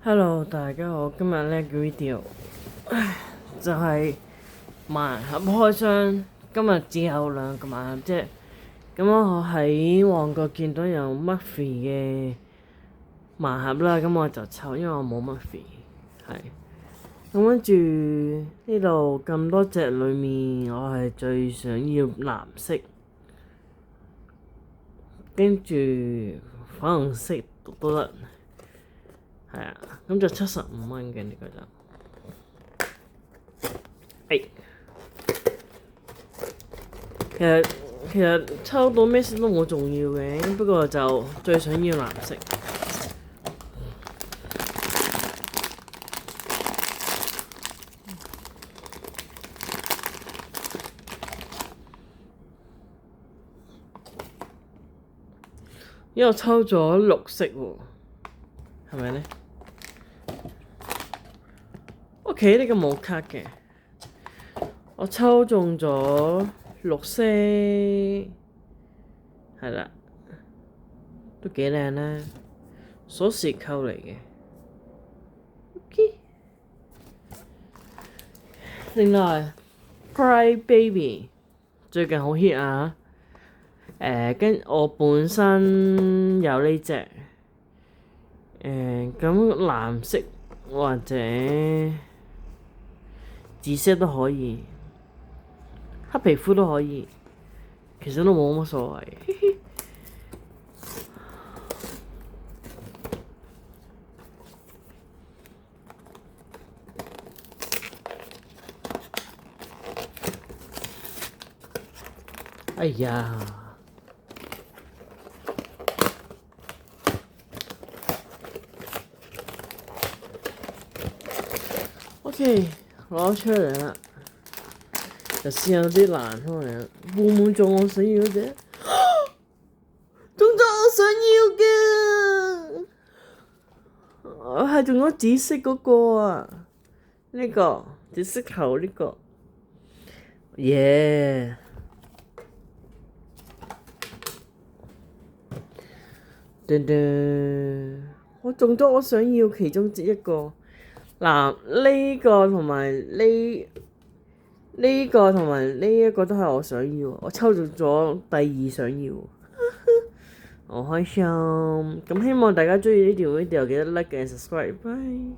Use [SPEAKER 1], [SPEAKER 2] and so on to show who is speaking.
[SPEAKER 1] Hello，大家好，今日呢個 video 就係盲盒開箱，今日只有2個盲盒啫。咁我喺旺角見到有 Muffy 嘅盲盒啦，咁我就抽，因為我冇 Muffy，係。咁跟住呢度咁多隻裡面，我係最想要藍色，跟住粉紅色都得。係啊，咁就75蚊嘅呢個就，其實抽到咩色都冇重要嘅，不過就最想要藍色。因為我抽咗綠色喎，係咪呢？OK，呢個冇卡嘅，我抽中咗綠色，係啦，都幾靚啦，鎖匙扣嚟嘅。OK， 另外 Cry Baby 最近好 hit 啊！跟我本身有呢隻，咁藍色或者紫色都可以，黑皮膚都可以，其實都冇乜所謂。哎呀！OK， 攞出嚟啦，就試下有啲難可能會唔會中我想要嗰隻？中咗我想要嘅，我係中咗紫色嗰個啊！呢個紫色頭呢個，耶！噔噔，我中咗我想要其中之一個。嗱，呢個同埋呢個同埋呢一個都係我想要，我抽中咗第2想要，好開心。咁希望大家鍾意呢條 video，記得 like and subscribe，bye。